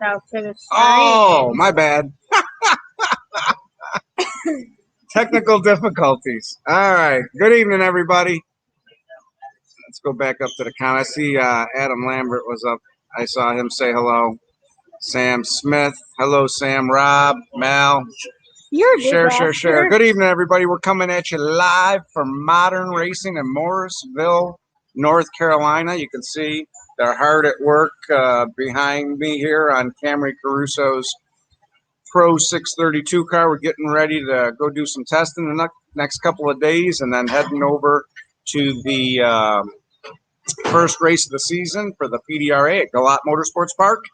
out to the screen. Oh, my bad. Technical difficulties. All right. Good evening, everybody. Let's go back up to the count. I see Adam Lambert was up. I saw him say hello. Sam Smith. Hello, Sam. Rob, Mal. You're Share. Good evening, everybody. We're coming at you live from Modern Racing in Morrisville, North Carolina. You can see they're hard at work behind me here on Camry Caruso's Pro 632 car. We're getting ready to go do some testing the next couple of days and then heading over to the first race of the season for the PDRA at GALOT Motorsports Park.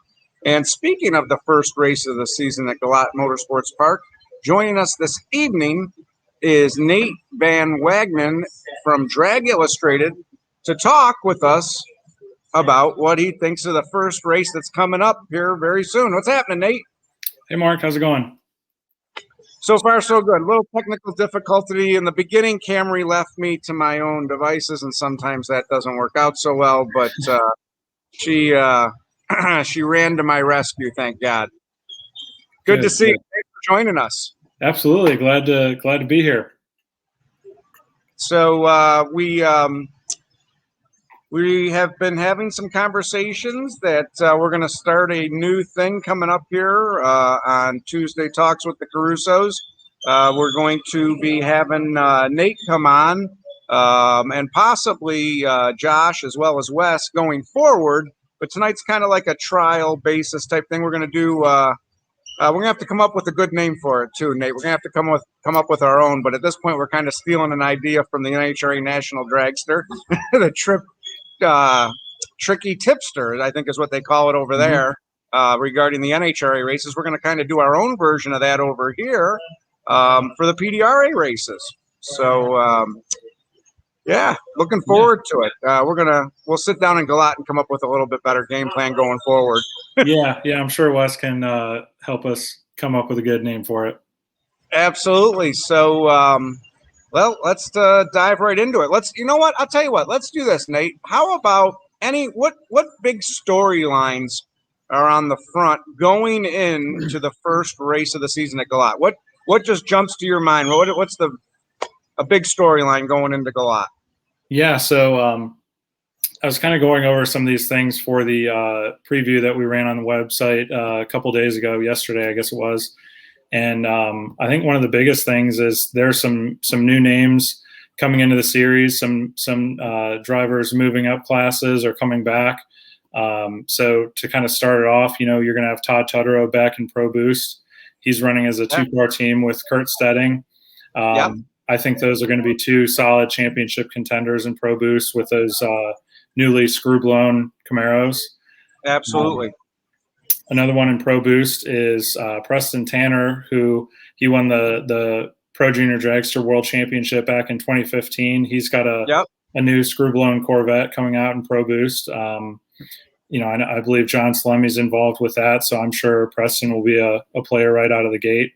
And speaking of the first race of the season at GALOT Motorsports Park, joining us this evening is Nate Van Wagenen from Drag Illustrated to talk with us about what he thinks of the first race that's coming up here very soon. What's happening, Nate? Hey, Mark. How's it going? So far, so good. A little technical difficulty in the beginning. Camry left me to my own devices, and sometimes that doesn't work out so well. But she ran to my rescue. Thank God. Good to see you. Thanks for joining us. Absolutely, glad to be here. So we have been having some conversations that we're going to start a new thing coming up here on Tuesday Talks with the Carusos. We're going to be having Nate come on and possibly Josh as well as Wes going forward. But tonight's kind of like a trial basis type thing. We're going to do. We're going to have to come up with a good name for it too, Nate. We're going to have to come up with our own. But at this point, we're kind of stealing an idea from the NHRA National Dragster, the Tricky Tipster, I think is what they call it over there, regarding the NHRA races. We're going to kind of do our own version of that over here for the PDRA races. So, yeah, looking forward to it. We'll sit down in GALOT and come up with a little bit better game plan going forward. yeah, I'm sure Wes can help us come up with a good name for it. Absolutely. So, well, let's dive right into it. You know what? I'll tell you what. Let's do this, Nate. How about what big storylines are on the front going into the first race of the season at GALOT? What just jumps to your mind? What's a big storyline going into GALOT? Yeah, so I was kind of going over some of these things for the preview that we ran on the website a couple days ago, yesterday, I guess it was. And I think one of the biggest things is there's some new names coming into the series, some drivers moving up classes or coming back. So to kind of start it off, you're going to have Todd Tutterow back in Pro Boost. He's running as a two-car team with Kurt Stedding. I think those are going to be two solid championship contenders in Pro Boost with those newly screw-blown Camaros. Absolutely. Another one in Pro Boost is Preston Tanner, who he won the Pro Junior Dragster World Championship back in 2015. He's got a new screw-blown Corvette coming out in Pro Boost. I believe John Slemmy's involved with that, so I'm sure Preston will be a player right out of the gate.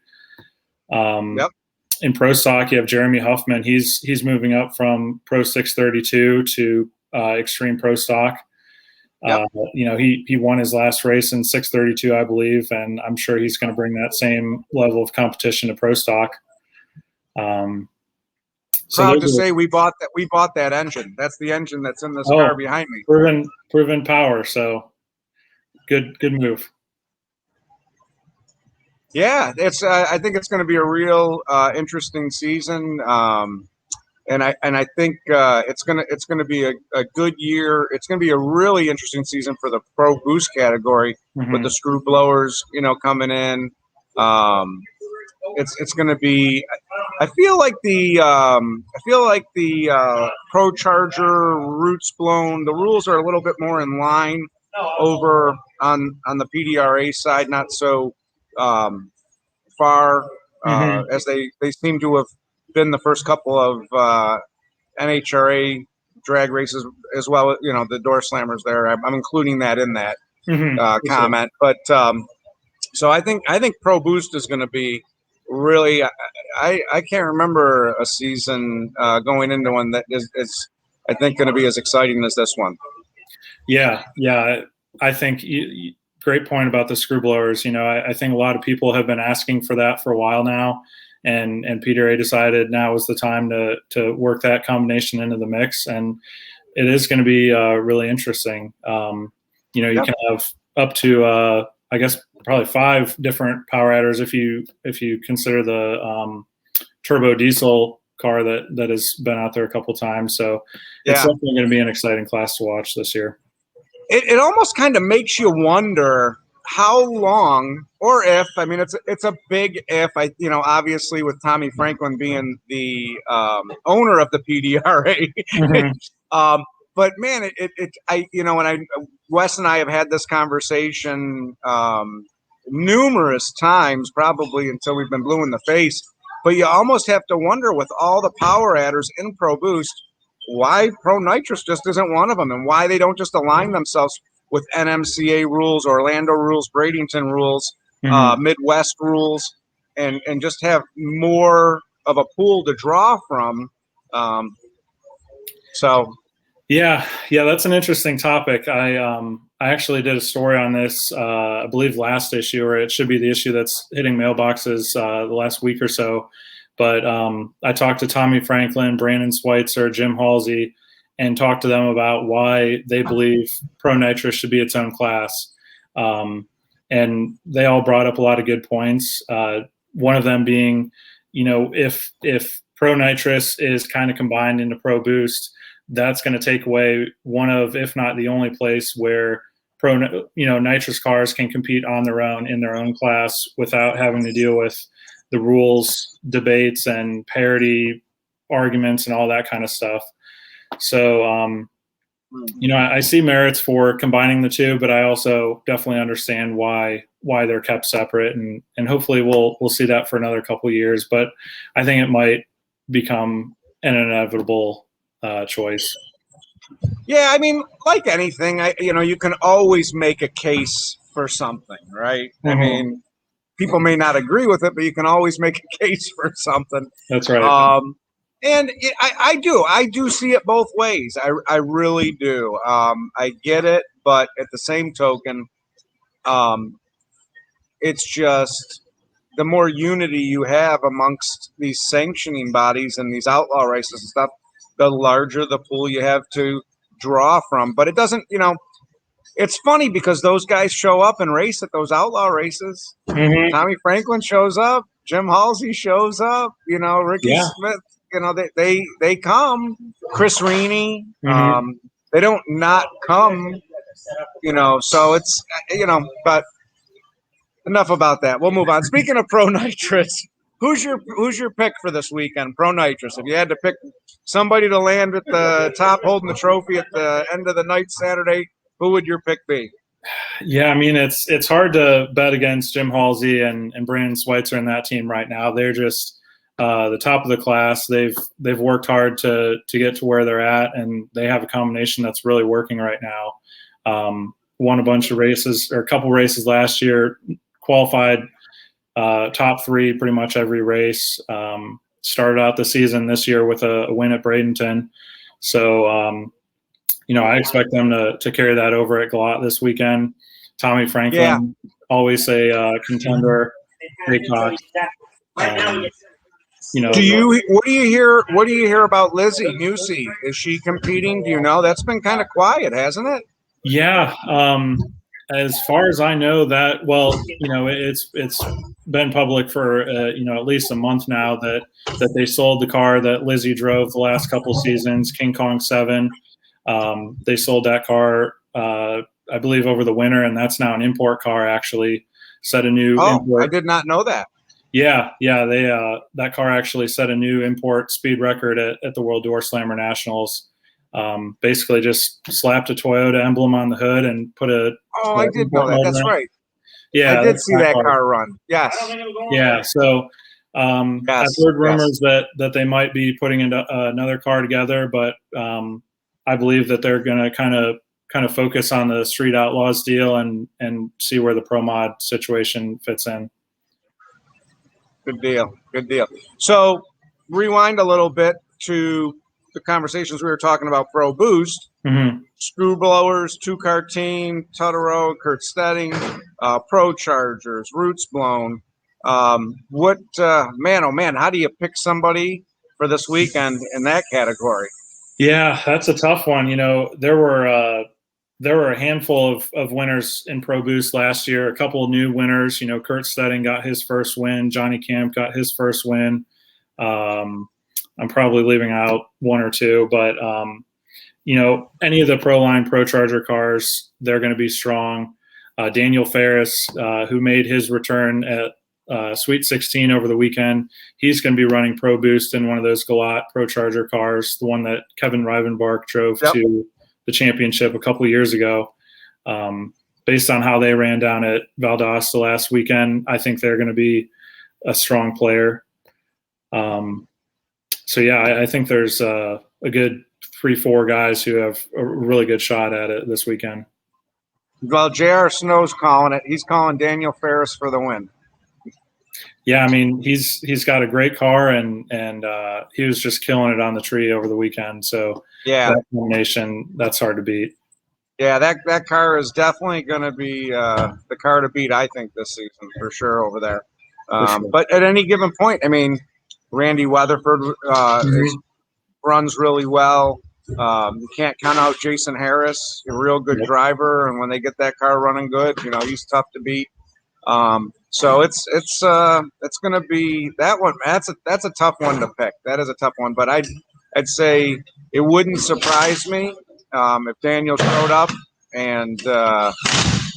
In Pro Stock, you have Jeremy Huffman. He's moving up from Pro 632 to Extreme Pro Stock. He won his last race in 632, I believe, and I'm sure he's going to bring that same level of competition to Pro Stock. Proud to say we bought that engine. That's the engine that's in this car behind me. Proven power. So good move. Yeah, I think it's going to be a real interesting season, and I think it's going to be a good year. It's going to be a really interesting season for the Pro Boost category with the screw blowers, coming in. It's going to be. I feel like the Pro Charger Roots Blown. The rules are a little bit more in line over on the PDRA side, not so far as they seem to have been the first couple of NHRA drag races as well. The door slammers there. I'm including that in that comment. But so I think Pro Boost is going to be really. I can't remember a season going into one that is I think going to be as exciting as this one. Yeah. I think great point about the screw blowers. I think a lot of people have been asking for that for a while now, and PDRA decided now was the time to work that combination into the mix, and it is going to be really interesting. You can have up to I guess probably 5 different power adders if you consider the turbo diesel car that has been out there a couple times. So it's definitely going to be an exciting class to watch this year. It almost kind of makes you wonder how long, or if, I mean, it's a big if. Obviously with Tommy Franklin being the owner of the PDRA, Mm-hmm. but man, Wes and I have had this conversation numerous times, probably until we've been blue in the face. But you almost have to wonder, with all the power adders in Pro Boost, why Pro Nitrous just isn't one of them, and why they don't just align themselves with NMCA rules, Orlando rules, Bradenton rules, Midwest rules, and just have more of a pool to draw from. Yeah, that's an interesting topic. I actually did a story on this, I believe last issue, or it should be the issue that's hitting mailboxes the last week or so. But I talked to Tommy Franklin, Brandon Schweitzer, Jim Halsey, and talked to them about why they believe Pro Nitrous should be its own class. And they all brought up a lot of good points. One of them being, if Pro Nitrous is kind of combined into Pro Boost, that's going to take away one of, if not the only place where nitrous cars can compete on their own in their own class without having to deal with the rules debates and parity arguments and all that kind of stuff. So, I see merits for combining the two, but I also definitely understand why they're kept separate, and hopefully we'll see that for another couple of years. But I think it might become an inevitable choice. Yeah, I mean, like anything, you can always make a case for something, right? Mm-hmm. I mean, people may not agree with it, but you can always make a case for something. That's right. And I do see it both ways. I really do. I get it, but at the same token, it's just the more unity you have amongst these sanctioning bodies and these outlaw races and stuff, the larger the pool you have to draw from. But it doesn't, it's funny because those guys show up and race at those outlaw races. Mm-hmm. Tommy Franklin shows up, Jim Halsey shows up, Ricky Smith, they come. Chris Reaney, they don't not come, so it's, but enough about that. We'll move on. Speaking of Pro Nitrous, who's your pick for this weekend? Pro Nitrous. If you had to pick somebody to land at the top holding the trophy at the end of the night Saturday, who would your pick be? Yeah, I mean, it's hard to bet against Jim Halsey and Brandon Schweitzer in that team right now. They're just the top of the class. They've worked hard to get to where they're at, and they have a combination that's really working right now. Won a bunch of races, or a couple races last year, qualified top 3 pretty much every race. Started out the season this year with a win at Bradenton. So, I expect them to carry that over at GALOT this weekend. Tommy Franklin, always a contender. Great talk. What do you hear about Lizzie Newsy? Is she competing? Do you know? That's been kind of quiet, hasn't it? Yeah. As far as I know, that, well, it's been public for at least a month now that they sold the car that Lizzie drove the last couple seasons, King Kong 7. They sold that car, I believe, over the winter, and that's now an import car. Actually, set a new. I did not know that. Yeah, they that car actually set a new import speed record at the World Door Slammer Nationals. Basically, just slapped a Toyota emblem on the hood and put a. I did know that. That's right. Yeah, I did see that car run. Yes. Yeah. So I've heard rumors that they might be putting another car together, but I believe that they're going to kind of focus on the Street Outlaws deal and see where the Pro Mod situation fits in. Good deal. So rewind a little bit to the conversations we were talking about Pro Boost. Mm-hmm. Screw Blowers, Two Car Team, Tutaro, Kurt Stedding, Pro Chargers, Roots Blown. Man, oh man, how do you pick somebody for this weekend in that category? Yeah, that's a tough one. There were a handful of winners in Pro Boost last year. A couple of new winners. Kurt Stedding got his first win. Johnny Camp got his first win. I'm probably leaving out one or two, but any of the Pro Charger cars, they're going to be strong. Daniel Ferris, who made his return at Sweet 16 over the weekend, he's going to be running Pro Boost in one of those GALOT Pro Charger cars, the one that Kevin Rivenbark drove to the championship a couple of years ago. Based on how they ran down at Valdosta last weekend, I think they're going to be a strong player. I think there's a good 3-4 guys who have a really good shot at it this weekend. Well, J.R. Snow's calling it. He's calling Daniel Ferris for the win. Yeah, I mean, he's got a great car, and he was just killing it on the tree over the weekend. So that combination, that's hard to beat. Yeah, that car is definitely going to be the car to beat, I think, this season for sure over there. Sure. But at any given point, I mean, Randy Weatherford runs really well. You can't count out Jason Harris, a real good driver, and when they get that car running good, he's tough to beat. So it's going to be that one. That's a tough one to pick. That is a tough one, but I'd say it wouldn't surprise me if Daniel showed up and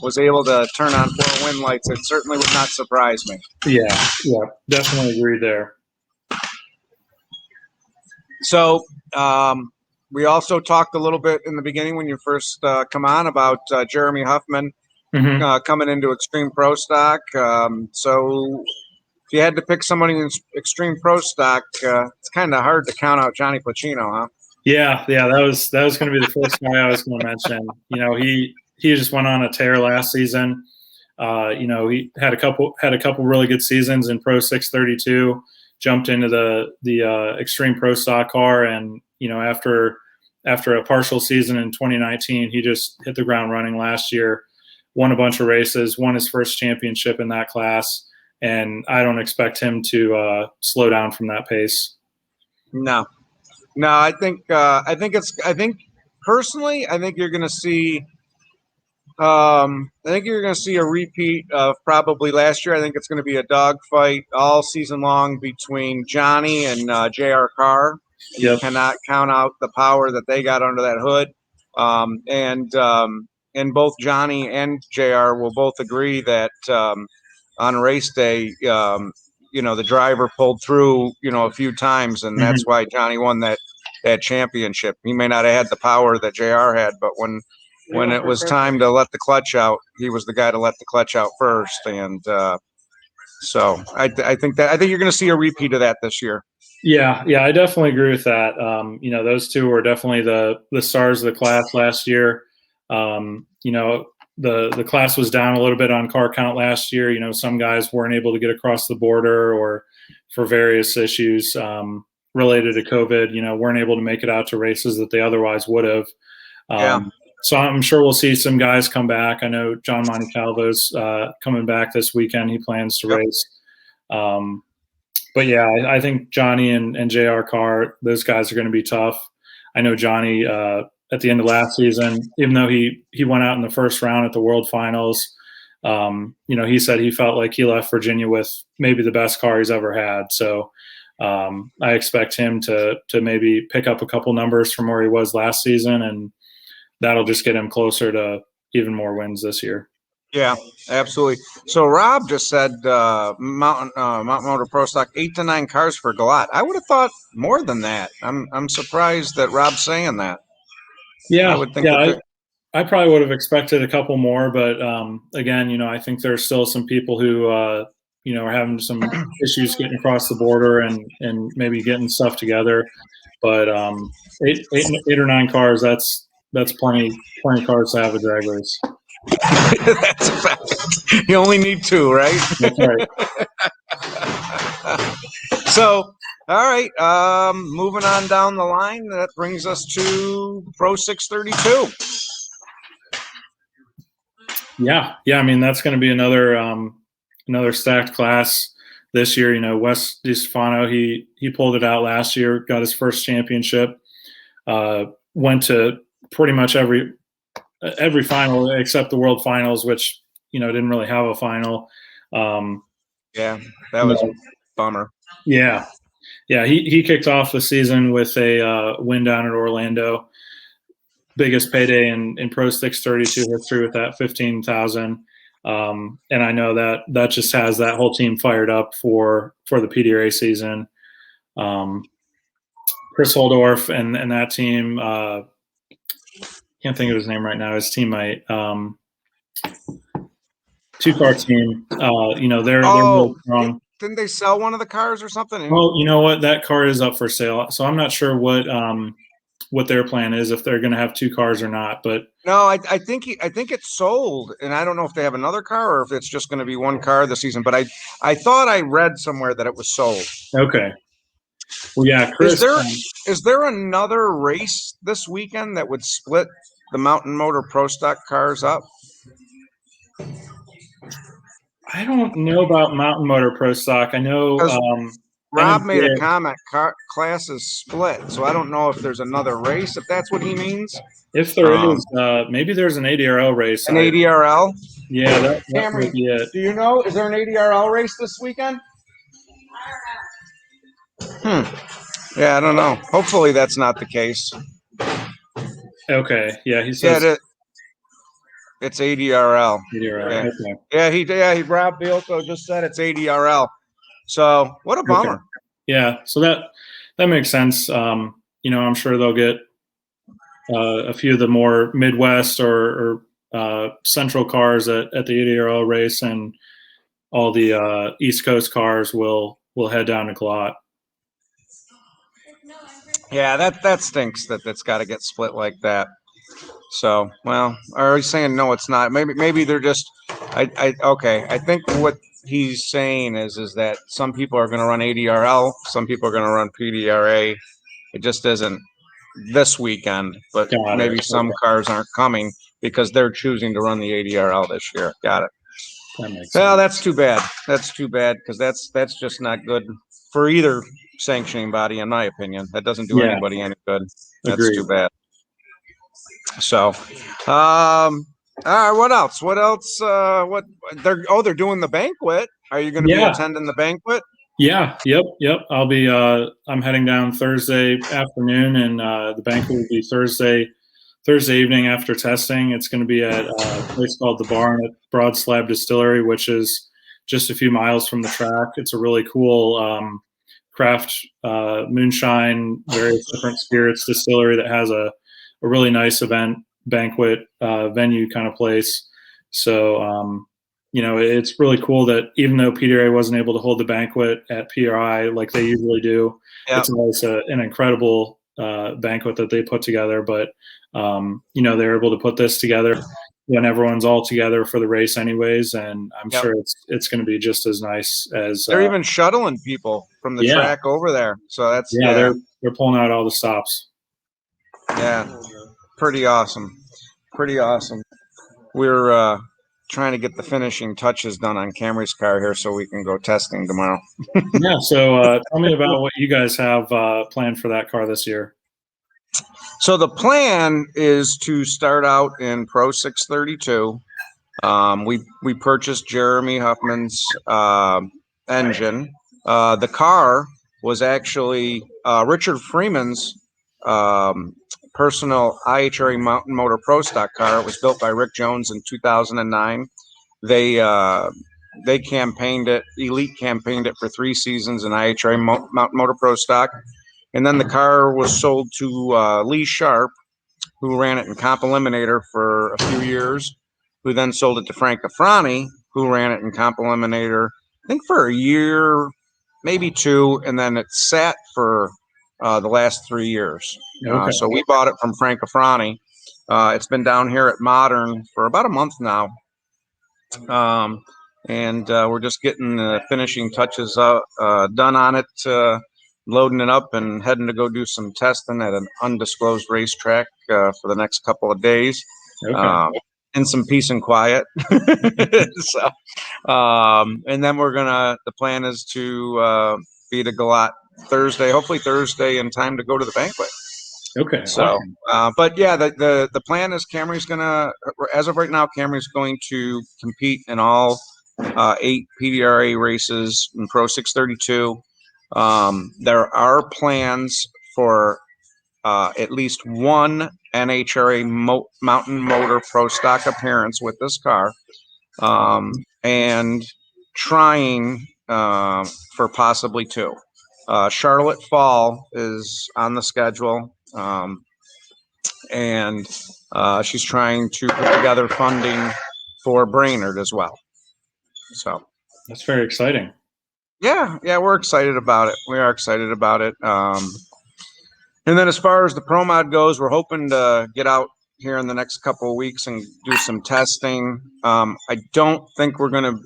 was able to turn on 4 win lights. It certainly would not surprise me. Yeah, definitely agree there. So we also talked a little bit in the beginning when you first come on about Jeremy Huffman coming into Extreme Pro Stock. So if you had to pick somebody in Extreme Pro Stock, it's kind of hard to count out Johnny Placino, huh? Yeah, that was going to be the first guy I was going to mention. He just went on a tear last season. He had a couple really good seasons in Pro 632. Jumped into the Extreme Pro Stock car, and after a partial season in 2019, he just hit the ground running last year. Won a bunch of races, won his first championship in that class, and I don't expect him to slow down from that pace. No, I think personally, I think you're going to see. I think you're going to see a repeat of probably last year. I think it's going to be a dogfight all season long between Johnny and J.R. Carr. You cannot count out the power that they got under that hood. And both Johnny and JR will both agree that on race day, the driver pulled through, a few times, and that's why Johnny won that championship. He may not have had the power that JR had, but when it was time to let the clutch out, he was the guy to let the clutch out first. And so I think you're going to see a repeat of that this year. Yeah, I definitely agree with that. Those two were definitely the stars of the class last year. The class was down a little bit on car count last year. Some guys weren't able to get across the border, or for various issues related to COVID, weren't able to make it out to races that they otherwise would have. So I'm sure we'll see some guys come back. I know John Montecalvo's coming back this weekend. He plans to race. But yeah, I think Johnny and JR Carr, those guys are going to be tough. I know Johnny at the end of last season, even though he went out in the first round at the World Finals, he said he felt like he left Virginia with maybe the best car he's ever had. So I expect him to maybe pick up a couple numbers from where he was last season, and that'll just get him closer to even more wins this year. Yeah, absolutely. So Rob just said Mountain Motor Pro Stock 8 to 9 cars for GALOT. I would have thought more than that. I'm surprised that Rob's saying that. Yeah, I probably would have expected a couple more, but again, I think there's still some people who are having some issues getting across the border and maybe getting stuff together. But 8 or 9 cars, that's plenty cars to have a drag race. That's a fact. You only need 2, right? That's right. So All right. Moving on down the line, that brings us to Pro 632. Yeah, yeah. I mean, that's going to be another stacked class this year. You know, Wes DiStefano, he pulled it out last year, got his first championship. Went to pretty much every final except the World Finals, which didn't really have a final. Yeah, that You was know, bummer. yeah, yeah. He kicked off the season with a win down at Orlando. Biggest payday in Pro 632 history with that 15,000. And I know that just has that whole team fired up for the PDRA season. Chris Holdorf and that team. Can't think of his name right now. His teammate, two-car team. They're really Oh, strong. didn't they sell one of the cars or something? Well, you know what? That car is up for sale, so I'm not sure what their plan is, if they're going to have two cars or not. But No, I think it's sold, and I don't know if they have another car or if it's just going to be one car this season. But I thought I read somewhere that it was sold. okay, well, yeah, Is Chris. there is there another race this weekend that would split the Mountain Motor Pro Stock cars up? I don't know about Mountain Motor Pro Stock. I know. Because I know Rob made a comment, class is split, so I don't know if there's another race, if that's what he means. if there is, maybe there's an ADRL race. An ADRL. Yeah, that might Camry, be it. do you know? Is there an ADRL race this weekend? Yeah, I don't know. Hopefully that's not the case. Okay, yeah, he says it's ADRL. ADRL. Yeah. Okay. Rob Bielko just said it's ADRL. So what a bummer. Okay. Yeah, so that makes sense. I'm sure they'll get a few of the more Midwest or Central cars at the ADRL race, and all the East Coast cars will head down to GALOT. Yeah, that stinks that's got to get split like that. So, well, are you saying no? It's not. Maybe they're just. Okay. I think what he's saying is that some people are going to run ADRL, some people are going to run PDRA. It just isn't this weekend, but Got maybe it. some Okay. cars aren't coming because they're choosing to run the ADRL this year. Got it. That makes Well, sense. that's too bad. That's too bad because that's just not good for either sanctioning body, in my opinion. That doesn't do Yeah, anybody any good. That's agreed. too bad. So, what else? What else? What they're doing the banquet. Are you going to be Yeah. attending the banquet? Yeah. Yep. I'll be. I'm heading down Thursday afternoon, and the banquet will be Thursday evening after testing. It's going to be at a place called the Barn at Broad Slab Distillery, which is just a few miles from the track. It's a really cool craft moonshine, various different spirits distillery that has a really nice event banquet venue kind of place. So it's really cool that even though PDRA wasn't able to hold the banquet at PRI like they usually do, Yep. it's always an incredible banquet that they put together. But they're able to put this together when everyone's all together for the race anyways, and I'm sure it's going to be just as nice as they're even shuttling people from the track over there. So that's they're pulling out all the stops. Yeah, pretty awesome. Pretty awesome. We're trying to get the finishing touches done on Camry's car here so we can go testing tomorrow. Yeah, so tell me about what you guys have planned for that car this year. So the plan is to start out in Pro 632. We purchased Jeremy Huffman's engine. The car was actually Richard Freeman's personal IHRA Mountain Motor Pro Stock car. It was built by Rick Jones in 2009. They campaigned it, Elite campaigned it for 3 seasons in IHRA Mountain Motor Pro Stock. And then the car was sold to Lee Sharp, who ran it in Comp Eliminator for a few years, who then sold it to Frank Afrani, who ran it in Comp Eliminator, I think for a year, maybe 2, and then it sat for the last 3 years. Okay. So we bought it from Frank Afrani. It's been down here at Modern for about a month now. And we're just getting the finishing touches done on it loading it up and heading to go do some testing at an undisclosed racetrack for the next couple of days. Okay. In some peace and quiet. So, and then the plan is to be at GALOT Thursday, hopefully Thursday, in time to go to the banquet. Okay. So, Awesome. but yeah, the plan is Camry's as of right now, Camry's going to compete in all 8 PDRA races in Pro 632. There are plans for at least one NHRA Mountain Motor Pro Stock appearance with this car, and trying for possibly 2. Charlotte Fall is on the schedule, and she's trying to put together funding for Brainerd as well. So That's very exciting. yeah, we're excited about it. We are excited about it. And then as far as the Pro Mod goes, we're hoping to get out here in the next couple of weeks and do some testing. I don't think we're going to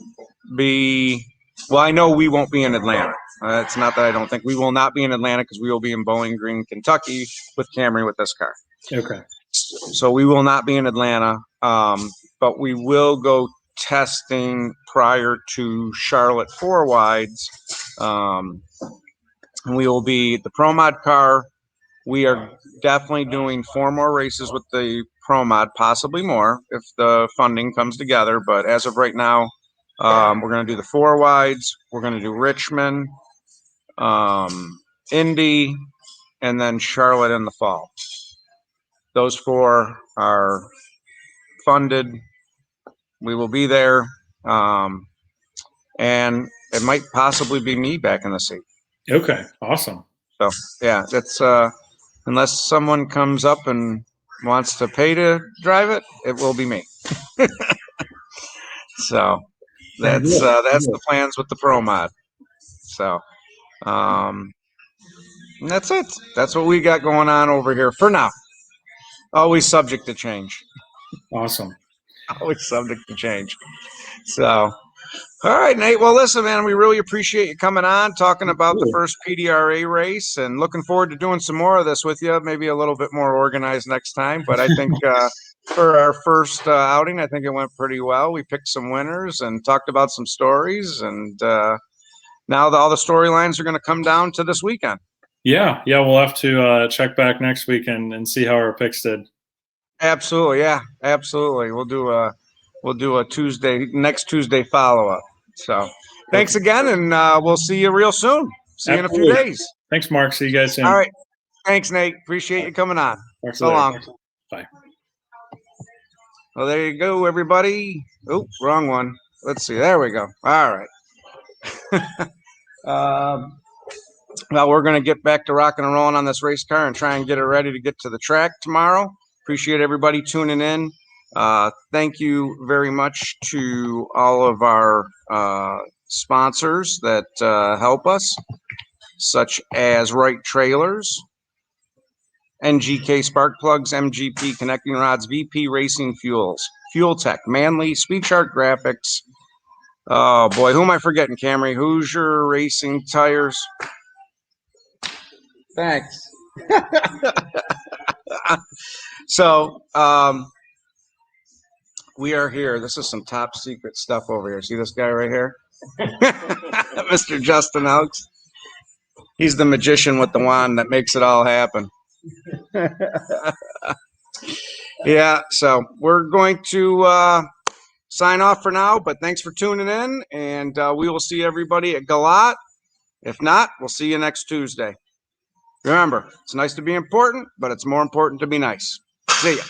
be, well, I know we won't be in Atlanta. It's not that I don't think we will not be in Atlanta, because we will be in Bowling Green, Kentucky with Camry with this car. Okay. So we will not be in Atlanta, but we will go testing prior to Charlotte 4 wides. We will be the Pro Mod car. We are definitely doing 4 more races with the Pro Mod, possibly more if the funding comes together. But as of right now, we're going to do the 4 wides. We're going to do Richmond, Indy, and then Charlotte in the fall. Those 4 are funded. We will be there, and it might possibly be me back in the seat. Okay. Awesome. So yeah, that's unless someone comes up and wants to pay to drive it, it will be me. So that's the plans with the Pro Mod. So and that's it. That's what we got going on over here for now. Always subject to change. Awesome. Always subject to change. So all right, Nate. Well, listen, man, we really appreciate you coming on, talking about the first PDRA race, and looking forward to doing some more of this with you. Maybe a little bit more organized next time. But I think for our first outing, I think it went pretty well. We picked some winners and talked about some stories, and now all the storylines are going to come down to this weekend. Yeah. We'll have to check back next week and see how our picks did. Absolutely, yeah, absolutely. We'll do a next Tuesday follow up. So thanks again, and we'll see you real soon. See you in a few days. Thanks, Mark. See you guys soon. All right. Thanks, Nate. Appreciate you coming on. So long. Bye. Well, there you go, everybody. Oh, wrong one. Let's see. There we go. All right. Well, we're going to get back to rocking and rolling on this race car and try and get it ready to get to the track tomorrow. Appreciate everybody tuning in. Thank you very much to all of our sponsors that help us, such as Wright Trailers, NGK Spark Plugs, MGP Connecting Rods, VP Racing Fuels, Fuel Tech, Manly, Speed Chart Graphics. Oh boy, who am I forgetting, Camry? Hoosier Racing Tires. Thanks. So, we are here. This is some top secret stuff over here. See this guy right here? Mr. Justin Elks. He's the magician with the wand that makes it all happen. Yeah, so we're going to sign off for now, but thanks for tuning in, and we will see everybody at GALOT. If not, we'll see you next Tuesday. Remember, it's nice to be important, but it's more important to be nice. See ya.